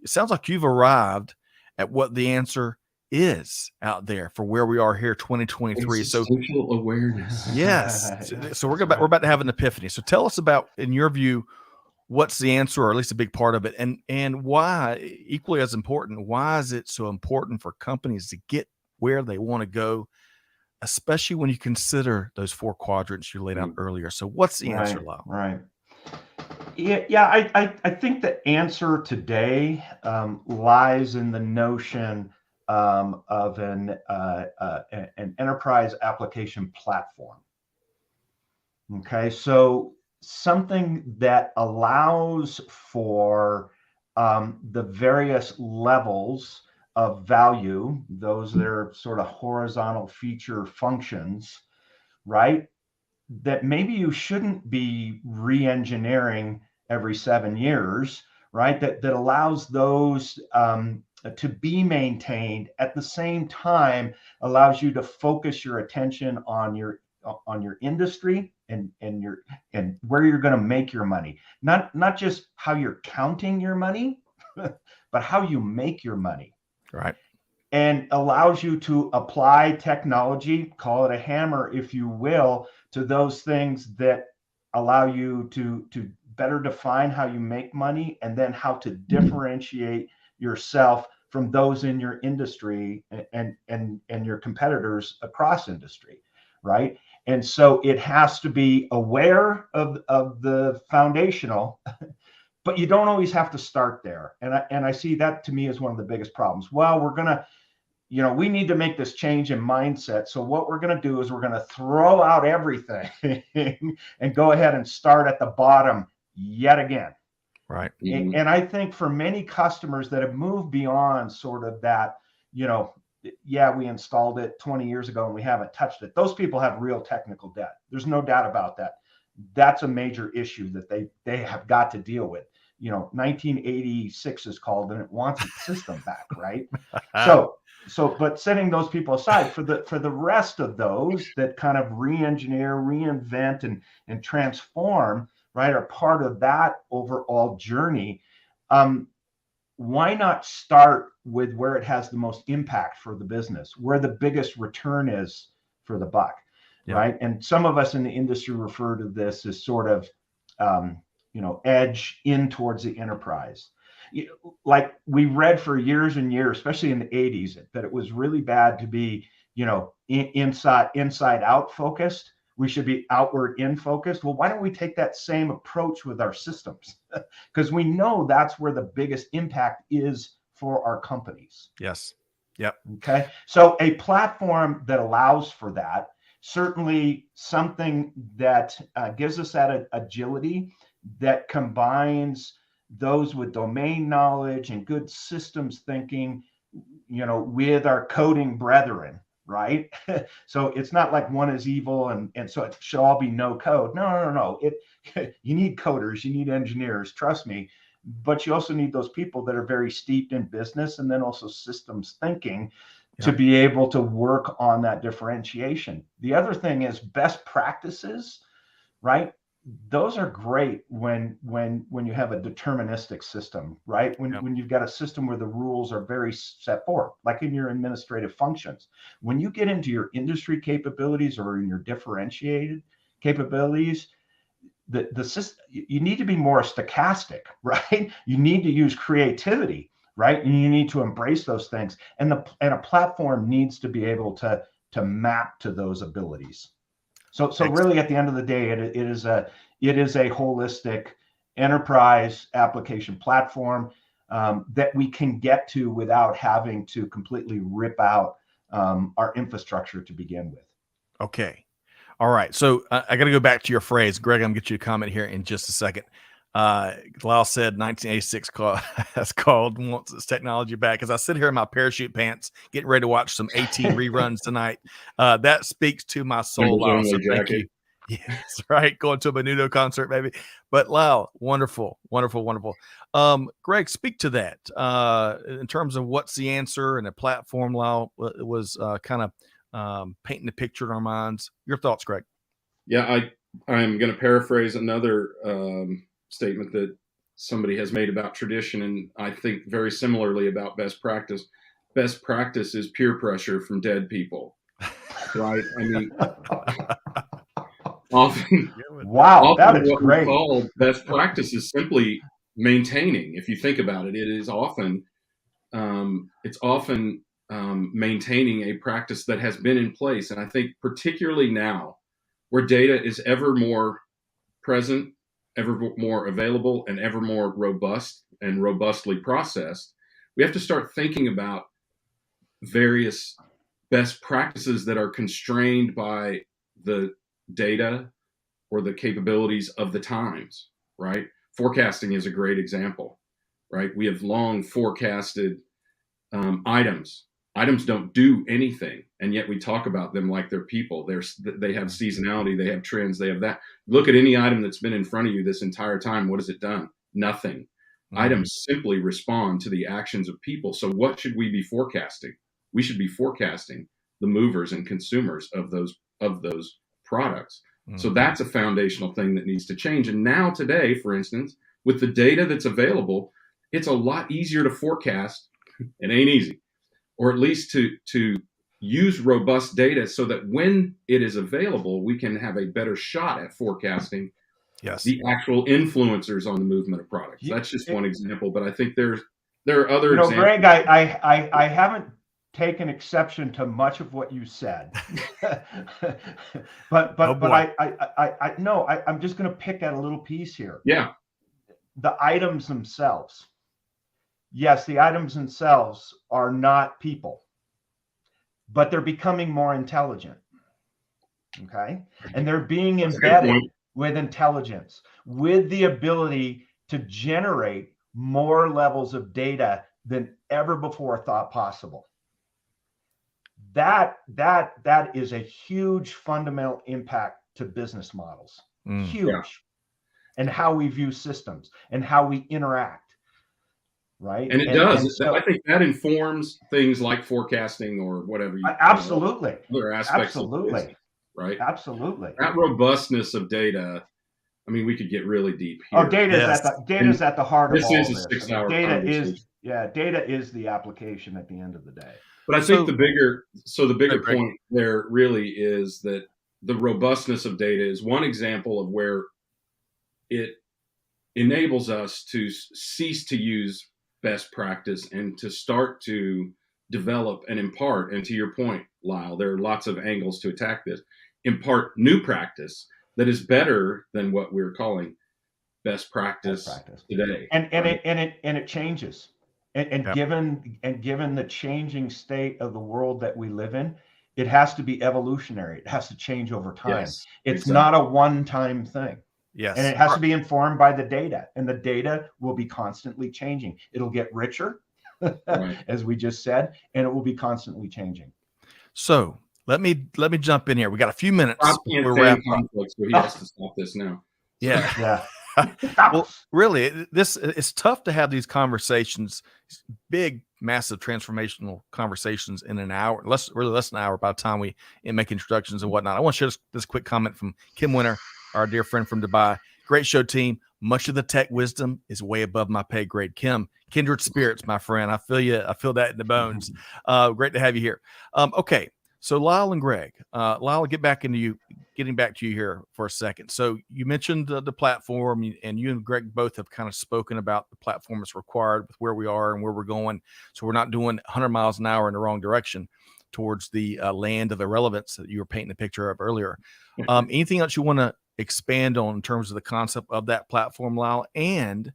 it sounds like you've arrived at what the answer is out there for where we are here, 2023. So social awareness. Yes. So we're about to have an epiphany. So tell us about, in your view, what's the answer, or at least a big part of it, and why, equally as important, why is it so important for companies to get where they want to go, especially when you consider those 4 quadrants you laid out earlier? So what's the answer, Lyle? Right. Yeah. I think the answer today lies in the notion of an enterprise application platform. Okay, so something that allows for the various levels of value, those that are sort of horizontal feature functions, right? That maybe you shouldn't be re-engineering every 7 years, right? That allows those to be maintained, at the same time allows you to focus your attention on your industry and where you're going to make your money. Not just how you're counting your money, but how you make your money. Right. And allows you to apply technology, call it a hammer, if you will, to those things that allow you to better define how you make money, and then how to differentiate yourself from those in your industry and your competitors across industry, right? And so it has to be aware of the foundational, but you don't always have to start there. And I see that, to me, as one of the biggest problems. Well, we're gonna, we need to make this change in mindset. So what we're going to do is we're going to throw out everything and go ahead and start at the bottom yet again. Right. And I think for many customers that have moved beyond sort of that, yeah, we installed it 20 years ago and we haven't touched it. Those people have real technical debt. There's no doubt about that. That's a major issue that they have got to deal with. 1986 is called, and it wants its system back, right? But setting those people aside, for the rest of those that kind of re-engineer, reinvent, and transform, right, are part of that overall journey. Why not start with where it has the most impact for the business, where the biggest return is for the buck, right? And some of us in the industry refer to this as sort of edge in towards the enterprise. Like we read for years and years, especially in the 80s, that it was really bad to be, inside out focused. We should be outward in focused. Well, why don't we take that same approach with our systems? Because we know that's where the biggest impact is for our companies. Yes. Yep. Okay. So a platform that allows for that, certainly something that gives us that agility, that combines those with domain knowledge and good systems thinking, with our coding brethren, right? So it's not like one is evil and so it should all be no code. No. You need coders, you need engineers, trust me. But you also need those people that are very steeped in business and then also systems thinking to be able to work on that differentiation. The other thing is best practices, right? Those are great when you have a deterministic system, right? When you've got a system where the rules are very set forth, like in your administrative functions. When you get into your industry capabilities or in your differentiated capabilities, the system, you need to be more stochastic, right? You need to use creativity, right? And you need to embrace those things. And a platform needs to be able to map to those abilities. So really, at the end of the day, it is a holistic enterprise application platform that we can get to without having to completely rip out our infrastructure to begin with. Okay. All right. So I got to go back to your phrase, Greg. I'm going to get you a comment here in just a second. Lyle said 1986 has called and wants its technology back. As I sit here in my parachute pants, getting ready to watch some AT reruns tonight, that speaks to my soul, Lyle. So thank you. Yes, right. Going to a Menudo concert, maybe. But Lyle, wonderful. Greg, speak to that in terms of what's the answer and the platform. Lyle was kind of painting the picture in our minds. Your thoughts, Greg? Yeah, I'm going to paraphrase another statement that somebody has made about tradition, and I think very similarly about best practice. Best practice is peer pressure from dead people, right? I mean, often that is what great. we call best practice is simply maintaining. If you think about it, it's often maintaining a practice that has been in place. And I think particularly now, where data is ever more present, ever more available, and ever more robust and robustly processed, we have to start thinking about various best practices that are constrained by the data or the capabilities of the times, right? Forecasting is a great example, right? We have long forecasted items. Items don't do anything, and yet we talk about them like they're people. They have seasonality, they have trends, they have that. Look at any item that's been in front of you this entire time. What has it done? Nothing. Mm-hmm. Items simply respond to the actions of people. So what should we be forecasting? We should be forecasting the movers and consumers of those products. Mm-hmm. So that's a foundational thing that needs to change. And now today, for instance, with the data that's available, it's a lot easier to forecast. It ain't easy. Or at least to use robust data so that when it is available, we can have a better shot at forecasting the actual influencers on the movement of products. That's just one example, but I think there are other examples. Greg, I haven't taken exception to much of what you said, but I'm just going to pick at a little piece here. Yeah, the items themselves. Yes, the items themselves are not people, but they're becoming more intelligent. Okay. And they're being embedded with intelligence, with the ability to generate more levels of data than ever before thought possible. That is a huge fundamental impact to business models. Huge. Yeah. And how we view systems and how we interact. Right. And it does. And so, I think that informs things like forecasting or whatever. Absolutely. Other aspects. Absolutely. Of business, right. Absolutely. That robustness of data. I mean, we could get really deep here. Oh, data's at the heart of all this. This is a 6-hour conversation. Data is the application at the end of the day. But I think the bigger point there really is that the robustness of data is one example of where it enables us to cease to use best practice and to start to develop and impart. And to your point, Lyle, there are lots of angles to attack this. Impart new practice that is better than what we're calling best practice today. And it changes. And given the changing state of the world that we live in, It has to be evolutionary. It has to change over time. Yes, It's exactly. not a one-time thing. Yes. And it has to be informed by the data, and the data will be constantly changing. It'll get richer, Right. as we just said, and it will be constantly changing. So let me jump in here. We got a few minutes. Rob can't We're stay in wrapping up. conflict, so he has to stop this now. So, Yeah. Yeah. Well, really, it's tough to have these conversations, big, massive transformational conversations in an hour, less than an hour by the time we make introductions and whatnot. I want to share this quick comment from Kim Winter, our dear friend from Dubai. Great show, team. Much of the tech wisdom is way above my pay grade. Kim, kindred spirits, my friend. I feel you. I feel that in the bones. Great to have you here. Okay. So Lyle and Greg, Lyle, getting back to you here for a second. So you mentioned the platform, and you and Greg both have kind of spoken about the platform that's required with where we are and where we're going. So we're not doing 100 miles an hour in the wrong direction towards the land of irrelevance that you were painting the picture of earlier. Anything else you want to expand on in terms of the concept of that platform, Lyle? And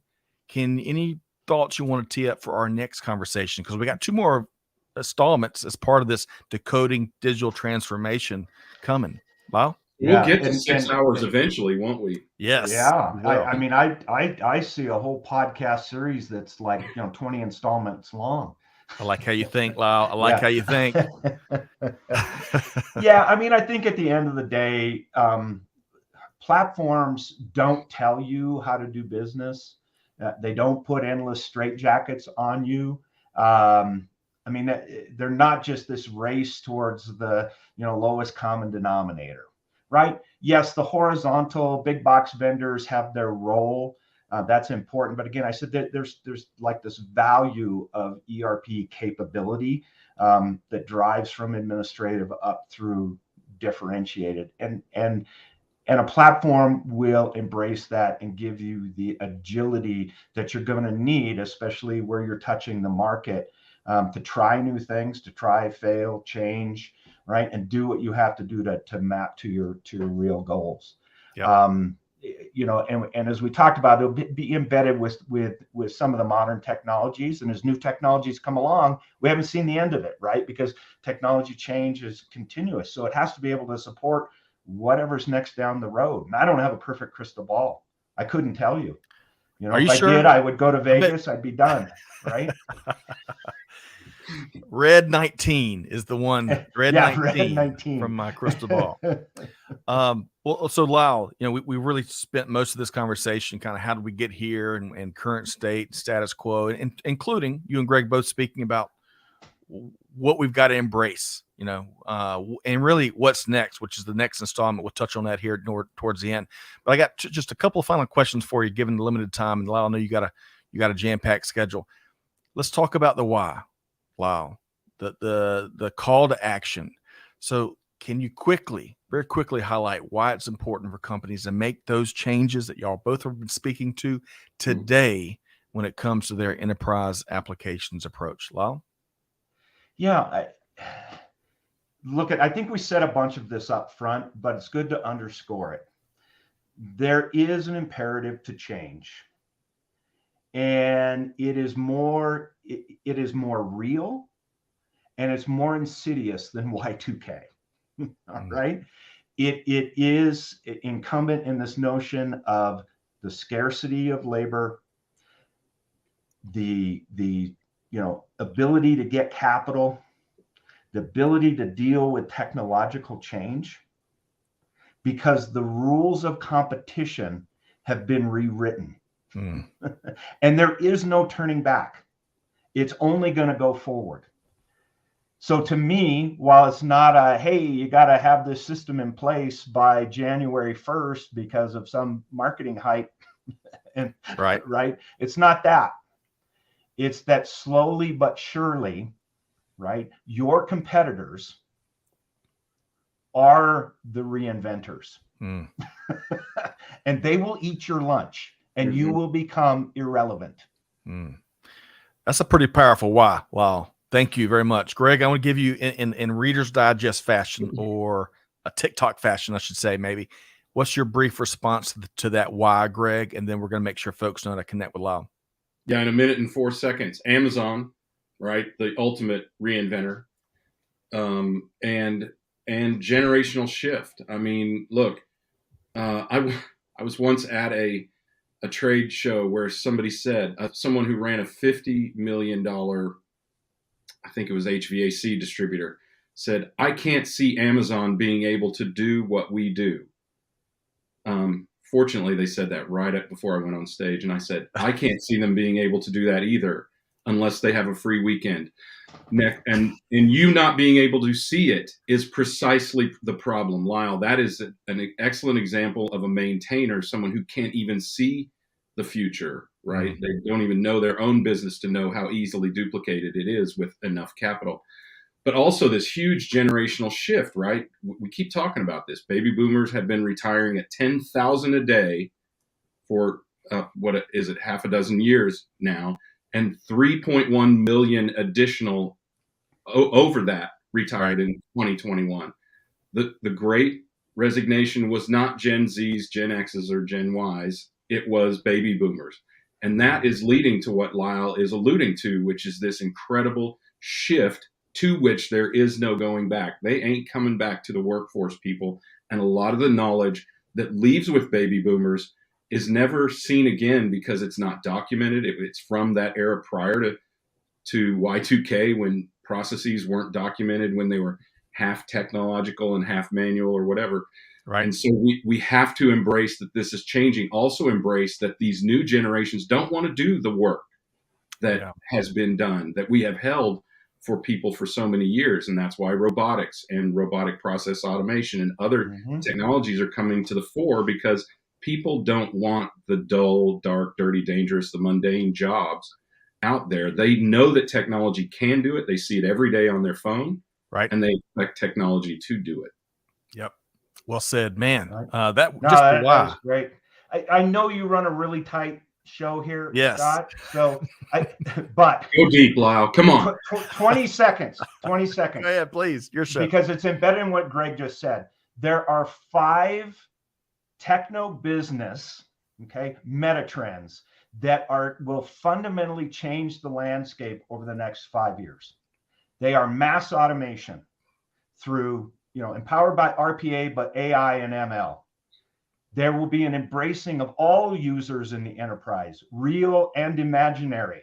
any thoughts you want to tee up for our next conversation? Because we got two more installments as part of this Decoding Digital Transformation coming. Lyle? we'll get to 6 hours eventually, won't we? Yes. Yeah. I mean, I see a whole podcast series that's like 20 installments long. I like how you think, Lyle. I like how you think. Yeah. I mean, I think at the end of the day, platforms don't tell you how to do business. They don't put endless straitjackets on you. I mean, they're not just this race towards the lowest common denominator, right? Yes, the horizontal big box vendors have their role. That's important. But again, I said that there's like this value of ERP capability that drives from administrative up through differentiated, and a platform will embrace that and give you the agility that you're going to need, especially where you're touching the market, to try new things, to try, fail, change, right, and do what you have to do to map to your real goals. Yep. And as we talked about, it'll be embedded with some of the modern technologies, and as new technologies come along, we haven't seen the end of it, right? Because technology change is continuous, so it has to be able to support whatever's next down the road. And I don't have a perfect crystal ball. I couldn't tell you. Are you if sure? I did, I would go to Vegas. I'd be done, right? Red 19 is the one. Red 19 from my crystal ball. Well, so Lyle, we really spent most of this conversation kind of how did we get here and current state, status quo, and including you and Greg both speaking about what we've got to embrace, and really what's next, which is the next installment. We'll touch on that here towards the end. But I got just a couple of final questions for you, given the limited time. And Lyle, I know you got a jam-packed schedule. Let's talk about the why, Lyle, the call to action. So can you very quickly highlight why it's important for companies to make those changes that y'all both have been speaking to today when it comes to their enterprise applications approach? Lyle? Yeah, I think we said a bunch of this up front, but it's good to underscore it. There is an imperative to change, and it is more real, and it's more insidious than Y2K. All right, it is incumbent in this notion of the scarcity of labor, the ability to get capital, the ability to deal with technological change, because the rules of competition have been rewritten. And there is no turning back. It's only going to go forward. So to me, while it's not hey, you got to have this system in place by January 1st because of some marketing hype, and right, it's not that. It's that slowly but surely, right, your competitors are the reinventors. And they will eat your lunch, and you will become irrelevant. That's a pretty powerful why. Wow. Thank you very much. Greg, I want to give you in Reader's Digest fashion, or a TikTok fashion, I should say, maybe. What's your brief response to that why, Greg? And then we're going to make sure folks know how to connect with Lyle. Yeah, in a minute and 4 seconds. Amazon, right? The ultimate reinventor. and generational shift. I mean, look, I was once at a trade show where somebody said, someone who ran a $50 million, I think it was HVAC distributor, said, I can't see Amazon being able to do what we do. Fortunately, they said that right before I went on stage, and I said, I can't see them being able to do that either, unless they have a free weekend. And you not being able to see it is precisely the problem, Lyle. That is an excellent example of a maintainer, someone who can't even see the future, right? Mm-hmm. They don't even know their own business to know how easily duplicated it is with enough capital. But also this huge generational shift, right? We keep talking about this. Baby boomers have been retiring at 10,000 a day for what is it, half a dozen years now, and 3.1 million additional over that retired in 2021. The great resignation was not Gen Zs, Gen Xs, or Gen Ys. It was baby boomers. And that is leading to what Lyle is alluding to, which is this incredible shift to which there is no going back. They ain't coming back to the workforce, people. And a lot of the knowledge that leaves with baby boomers is never seen again because it's not documented. It's from that era prior to Y2K, when processes weren't documented, when they were half technological and half manual or whatever. Right. And so we have to embrace that this is changing. Also embrace that these new generations don't want to do the work that has been done, that we have held for people for so many years. And that's why robotics and robotic process automation and other technologies are coming to the fore, because people don't want the dull, dark, dirty, dangerous, the mundane jobs out there. They know that technology can do it. They see it every day on their phone, right? And they expect technology to do it. Yep. Well said, man. Right. That was great. I know you run a really tight show here, yes. Scott. So but go deep, Lyle. Come on. 20 seconds. 20 seconds. Go ahead, please. Your show. Because it's embedded in what Greg just said. There are 5 techno business, meta trends that will fundamentally change the landscape over the next 5 years. They are mass automation through, empowered by RPA, but AI and ML. There will be an embracing of all users in the enterprise, real and imaginary,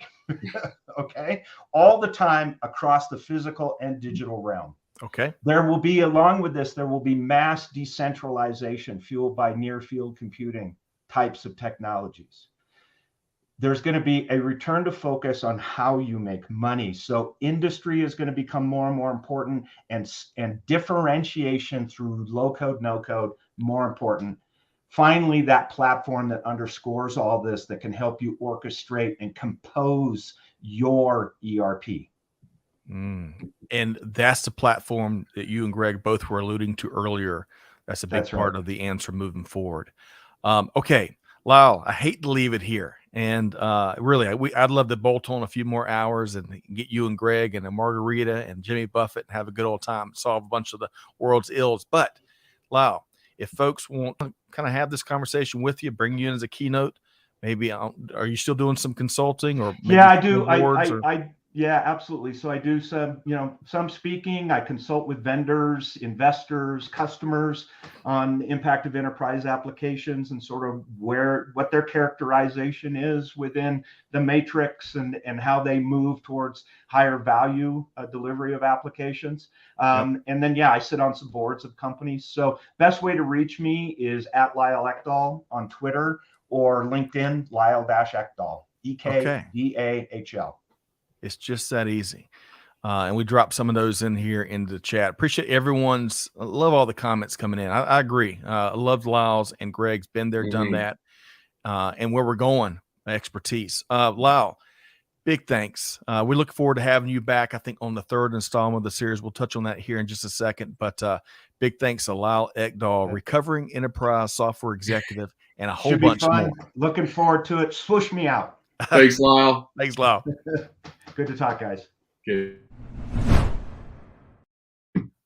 all the time across the physical and digital realm. Okay. There will be, along with this, there will be mass decentralization fueled by near field computing types of technologies. There's going to be a return to focus on how you make money. So industry is going to become more and more important, and differentiation through low code, no code, more important. Finally, that platform that underscores all this, that can help you orchestrate and compose your ERP. And that's the platform that you and Greg both were alluding to earlier. That's a big part of the answer moving forward. Okay, Lyle, I hate to leave it here. And really, I'd love to bolt on a few more hours and get you and Greg and a margarita and Jimmy Buffett and have a good old time, solve a bunch of the world's ills. But Lyle, if folks want to kind of have this conversation with you, bring you in as a keynote, maybe are you still doing some consulting? Or maybe I do. Yeah, absolutely. So I do some speaking. I consult with vendors, investors, customers on the impact of enterprise applications and sort of what their characterization is within the matrix and how they move towards higher value delivery of applications. And then, I sit on some boards of companies. So best way to reach me is at Lyle Ekdahl on Twitter or LinkedIn, Lyle-Ekdahl, EKDAHL. It's just that easy. And we dropped some of those in here in the chat. Appreciate everyone's. I love all the comments coming in. I agree. I love Lyle's and Greg's. Been there, done that. And where we're going, expertise. Lyle, big thanks. We look forward to having you back, I think, on the 3rd installment of the series. We'll touch on that here in just a second. But big thanks to Lyle Ekdahl, recovering enterprise software executive, and a whole bunch more. Looking forward to it. Swoosh me out. Thanks, Lyle. Thanks, Lyle. Good to talk, guys. Good.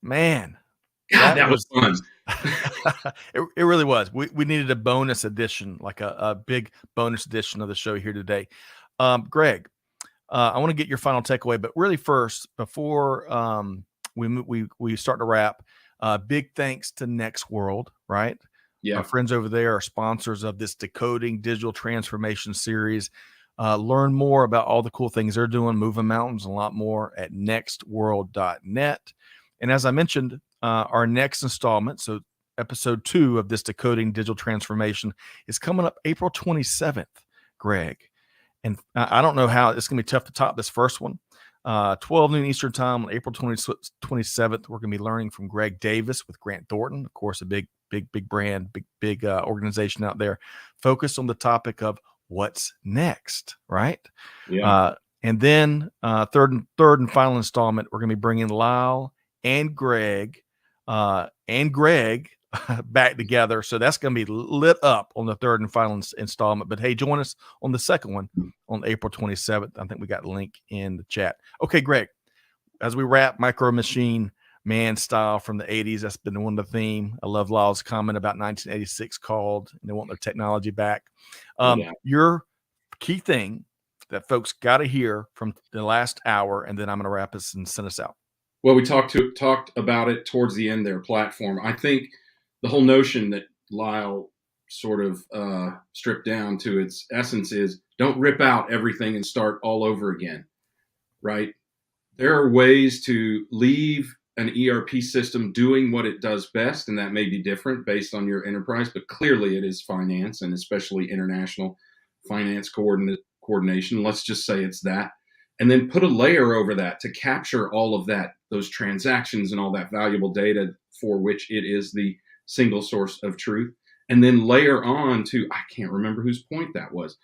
Man, God, that was fun. It really was. We needed a bonus edition, like a big bonus edition of the show here today. Greg, I want to get your final takeaway, but really first, before we start to wrap. Big thanks to Next World, right? Yeah. Our friends over there are sponsors of this Decoding Digital Transformation series. Learn more about all the cool things they're doing, moving mountains, and a lot more at nextworld.net. And as I mentioned, our next installment, so episode 2 of this Decoding Digital Transformation, is coming up April 27th, Greg. And I don't know how it's going to be tough to top this first one. 12 noon Eastern time on April 27th, we're going to be learning from Greg Davis with Grant Thornton, of course, a big brand, big organization out there, focused on the topic of what's next, right? Yeah. And then third and final installment, we're going to be bringing Lyle and Greg back together. So that's going to be lit up on the third and final installment. But hey, join us on the second one on April 27th. I think we got the link in the chat. Okay, Greg, as we wrap, Micro Machine Man style from the 80s, that's been one of the theme. I love Lyle's comment about 1986 called, and they want their technology back. Your key thing that folks got to hear from the last hour, and then I'm going to wrap us and send us out. Well, we talked about it towards the end there, platform. I think the whole notion that Lyle sort of stripped down to its essence is don't rip out everything and start all over again, right? There are ways to leave an ERP system doing what it does best, and that may be different based on your enterprise, but clearly it is finance, and especially international finance coordination. Let's just say it's that. And then put a layer over that to capture all of that, those transactions and all that valuable data for which it is the single source of truth. And then layer on to, I can't remember whose point that was,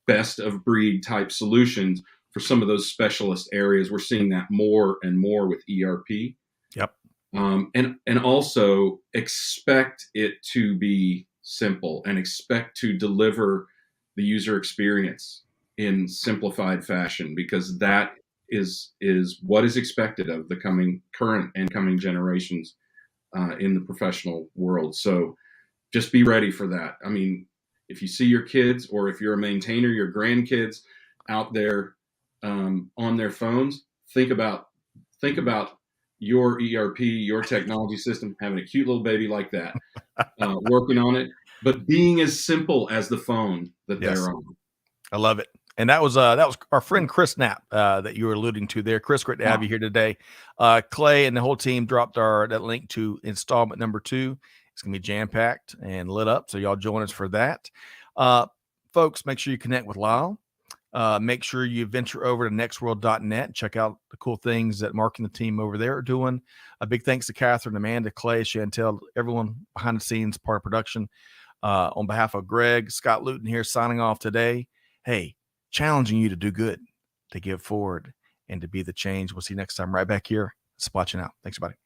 best of breed type solutions for some of those specialist areas. We're seeing that more and more with ERP. Yep. And also expect it to be simple and expect to deliver the user experience in simplified fashion, because that is what is expected of the current and coming generations in the professional world. So just be ready for that. I mean, if you see your kids, or if you're a maintainer, your grandkids out there on their phones, think about your ERP, your technology system, having a cute little baby like that, working on it, but being as simple as the phone that they're on. I love it. And that was our friend Chris Knapp that you were alluding to there. Chris, great to have you here today. Clay and the whole team dropped that link to installment number 2. It's going to be jam-packed and lit up, so y'all join us for that. Folks, make sure you connect with Lyle. Make sure you venture over to nextworld.net and check out the cool things that Mark and the team over there are doing. A big thanks to Catherine, Amanda, Clay, Chantel, everyone behind the scenes, part of production. On behalf of Greg, Scott Luton here signing off today. Hey, challenging you to do good, to give forward, and to be the change. We'll see you next time right back here. Spotching out. Thanks, everybody.